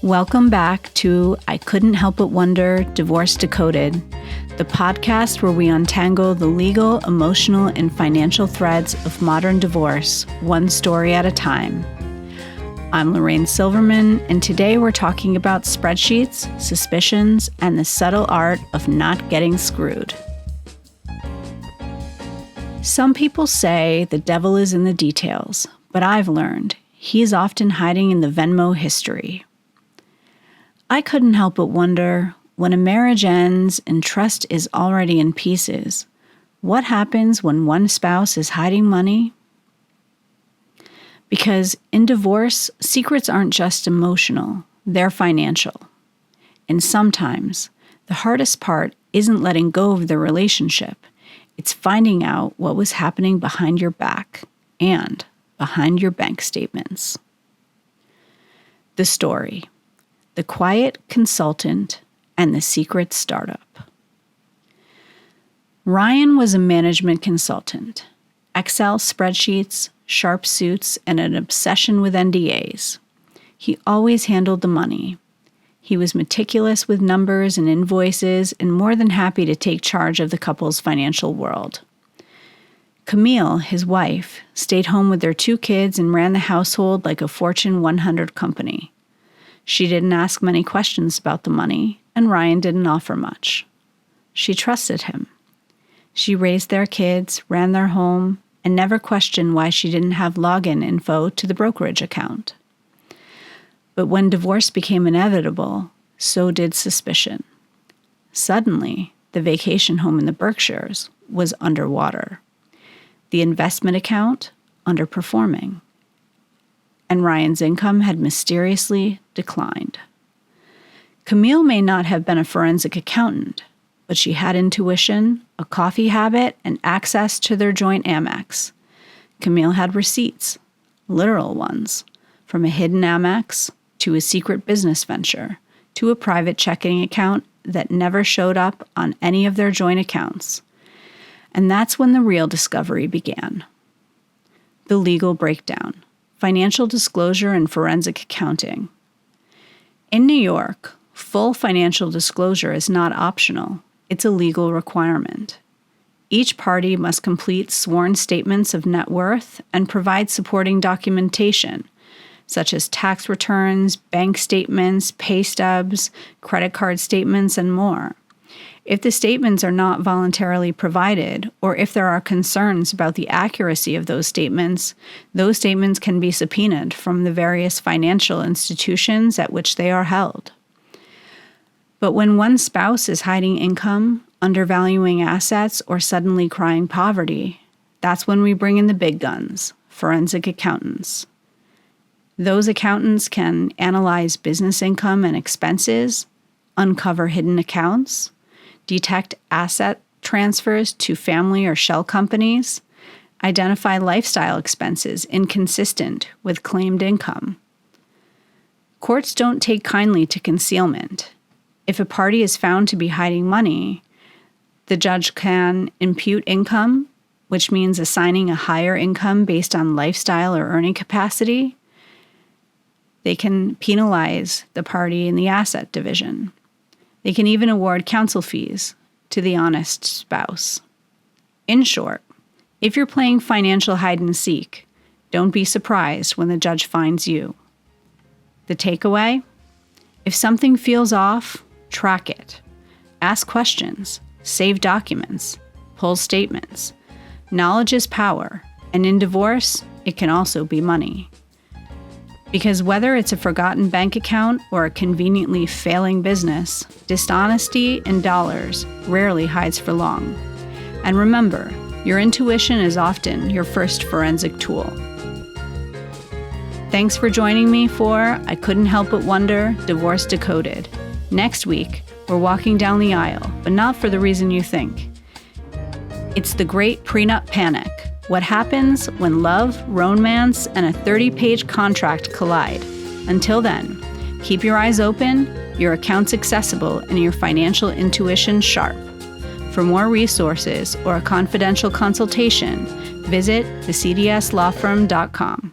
Welcome back to I Couldn't Help But Wonder, Divorce Decoded, the podcast where we untangle the legal, emotional, and financial threads of modern divorce, one story at a time. I'm Lorraine Silverman, and today we're talking about spreadsheets, suspicions, and the subtle art of not getting screwed. Some people say the devil is in the details, but I've learned he's often hiding in the Venmo history. I couldn't help but wonder, when a marriage ends and trust is already in pieces, what happens when one spouse is hiding money? Because in divorce, secrets aren't just emotional, they're financial. And sometimes, the hardest part isn't letting go of the relationship, it's finding out what was happening behind your back and behind your bank statements. The story. The Quiet Consultant and the Secret Startup. Ryan was a management consultant, Excel spreadsheets, sharp suits, and an obsession with NDAs. He always handled the money. He was meticulous with numbers and invoices and more than happy to take charge of the couple's financial world. Camille, his wife, stayed home with their 2 kids and ran the household like a Fortune 100 company. She didn't ask many questions about the money, and Ryan didn't offer much. She trusted him. She raised their kids, ran their home, and never questioned why she didn't have login info to the brokerage account. But when divorce became inevitable, so did suspicion. Suddenly, the vacation home in the Berkshires was underwater. The investment account underperforming. And Ryan's income had mysteriously declined. Camille may not have been a forensic accountant, but she had intuition, a coffee habit, and access to their joint Amex. Camille had receipts, literal ones, from a hidden Amex to a secret business venture to a private checking account that never showed up on any of their joint accounts. And that's when the real discovery began. The legal breakdown. Financial disclosure and forensic accounting. In New York, full financial disclosure is not optional, it's a legal requirement. Each party must complete sworn statements of net worth and provide supporting documentation, such as tax returns, bank statements, pay stubs, credit card statements, and more. If the statements are not voluntarily provided, or if there are concerns about the accuracy of those statements can be subpoenaed from the various financial institutions at which they are held. But when one spouse is hiding income, undervaluing assets, or suddenly crying poverty, that's when we bring in the big guns, forensic accountants. Those accountants can analyze business income and expenses, uncover hidden accounts, detect asset transfers to family or shell companies, identify lifestyle expenses inconsistent with claimed income. Courts don't take kindly to concealment. If a party is found to be hiding money, the judge can impute income, which means assigning a higher income based on lifestyle or earning capacity. They can penalize the party in the asset division. They can even award counsel fees to the honest spouse. In short, if you're playing financial hide and seek, don't be surprised when the judge finds you. The takeaway? If something feels off, track it. Ask questions, save documents, pull statements. Knowledge is power, and in divorce, it can also be money. Because whether it's a forgotten bank account or a conveniently failing business, dishonesty in dollars rarely hides for long. And remember, your intuition is often your first forensic tool. Thanks for joining me for I Couldn't Help But Wonder, Divorce Decoded. Next week, we're walking down the aisle, but not for the reason you think. It's the great prenup panic. What happens when love, romance, and a 30-page contract collide? Until then, keep your eyes open, your accounts accessible, and your financial intuition sharp. For more resources or a confidential consultation, visit thecdslawfirm.com.